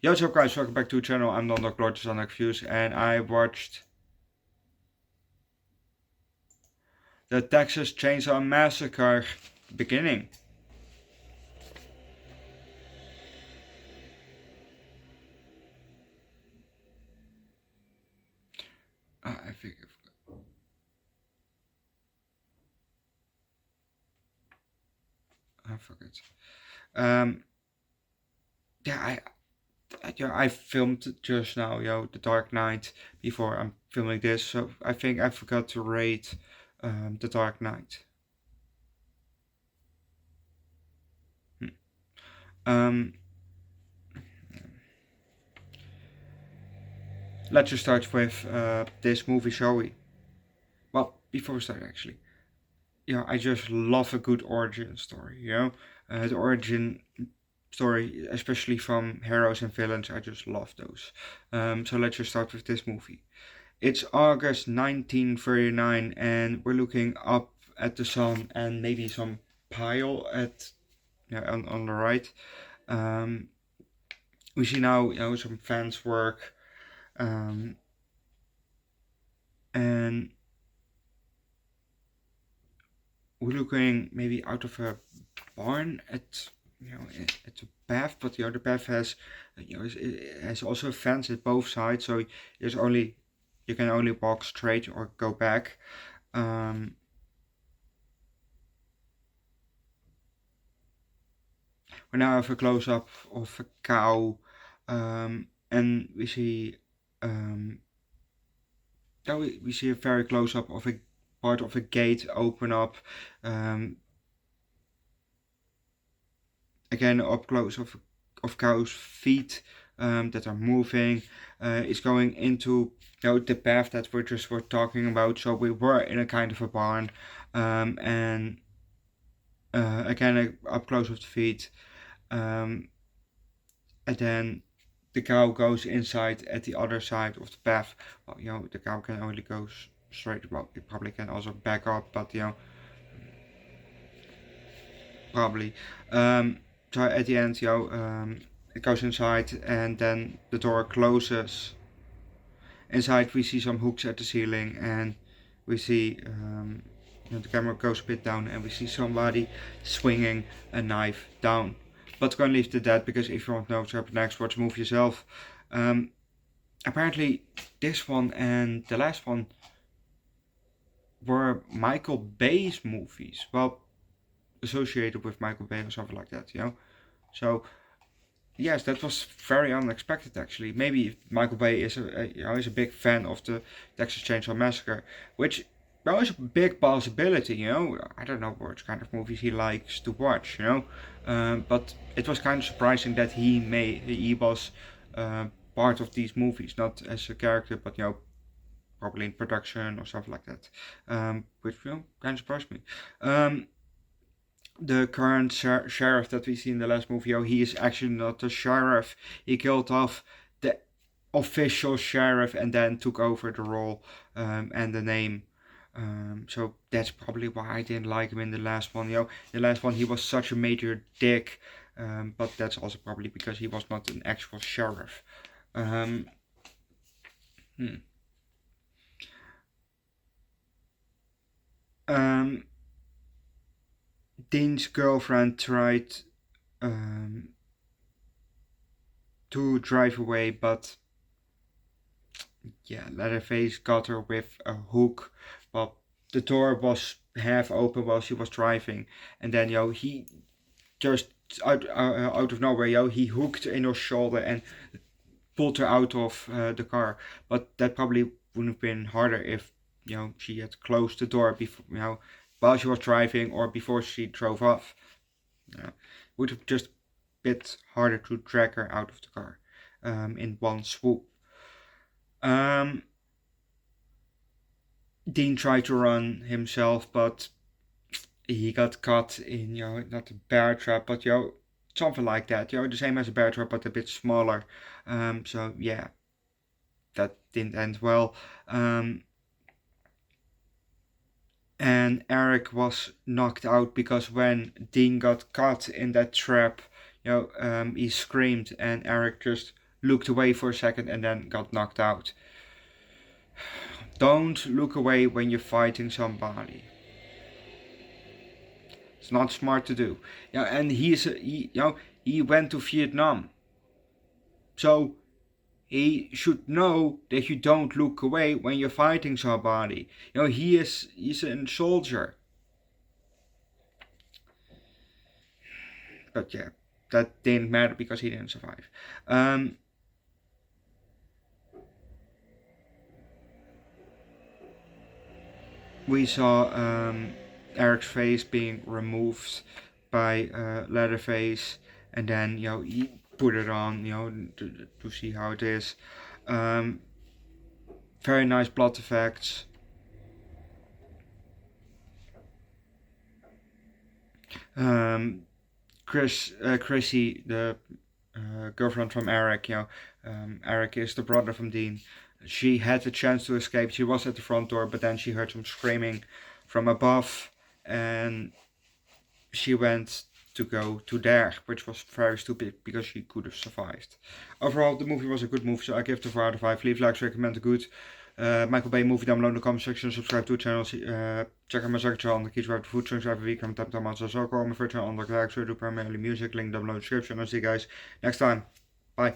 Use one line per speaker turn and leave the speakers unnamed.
Yo, what's up guys, welcome back to the channel. I'm Underdog Reacts, and I watched the Texas Chainsaw Massacre beginning. I think I forget. Um, yeah, I filmed just now, The Dark Knight before I'm filming this, so I think I forgot to rate The Dark Knight. Hmm. Um, let's just start with this movie, shall we? Well, before we start, actually, I just love a good origin story. The origin story, especially from heroes and villains, I just love those. So let's just start with this movie. It's August 1939, and we're looking up at the sun and maybe some pile on the right. Um, we see now some fence work, um, and we're looking maybe out of a barn at the path, but the other path has it has also a fence at both sides, so you can only walk straight or go back. Um, we now have a close up of a cow, and we see we see a very close up of a part of a gate open up. Um, Again, up close of cows' feet that are moving. It's going into the path that were talking about. So we were in a kind of a barn, and again up close of the feet, and then the cow goes inside at the other side of the path. Well, the cow can only go straight. Well, it probably can also back up, but probably. So at the end, it goes inside, and then the door closes. Inside, we see some hooks at the ceiling, and we see the camera goes a bit down, and we see somebody swinging a knife down. But we're gonna leave it at that because if you want to know what's happening next, watch the movie yourself. Um, Apparently, this one and the last one were Michael Bay's movies. Well, associated with Michael Bay or something like that. So yes, that was very unexpected actually. Maybe Michael Bay is a big fan of the Texas Chainsaw Massacre, which is a big possibility. I don't know what kind of movies he likes to watch. But it was kind of surprising that he was part of these movies, not as a character, but probably in production or something like that. Which kind of surprised me. The current sheriff that we see in the last movie, he is actually not the sheriff. He killed off the official sheriff and then took over the role and the name. So that's probably why I didn't like him in the last one. The last one he was such a major dick, but that's also probably because he was not an actual sheriff. Um, hmm. um, Dean's girlfriend tried um, to drive away, but Leatherface got her with a hook. But the door was half open while she was driving, and then he just out of nowhere he hooked in her shoulder and pulled her out of the car. But that probably wouldn't have been harder if she had closed the door before while she was driving or before she drove off. Would have just bit harder to drag her out of the car in one swoop. Um, Dean tried to run himself, but he got caught in, not a bear trap, but something like that. The same as a bear trap, but a bit smaller. So yeah, that didn't end well. And Eric was knocked out because when Dean got caught in that trap, he screamed, and Eric just looked away for a second and then got knocked out. Don't look away when you're fighting somebody. It's not smart to do. Yeah, and he went to Vietnam. So he should know that you don't look away when you're fighting somebody. He's a soldier. But yeah, that didn't matter because he didn't survive. We saw Eric's face being removed by Leatherface, and then he put it on, to see how it is. Very nice plot effects. Chrissy, the girlfriend from Eric, Eric is the brother from Dean. She had the chance to escape. She was at the front door, but then she heard some screaming from above, and she went to go to there, which was very stupid because she could have survived. Overall, the movie was a good movie, so I give it a 4 out of 5. Leave likes, recommend it good. Michael Bay movie down below in the comment section. Subscribe to the channel. Check out Massacre channel on the Keys Wrap Food Songs every week. I'm Tap Tap Monsters. Also, on my first channel, Underdog Reacts. We do primarily music. Link down below in the description. I'll see you guys next time. Bye.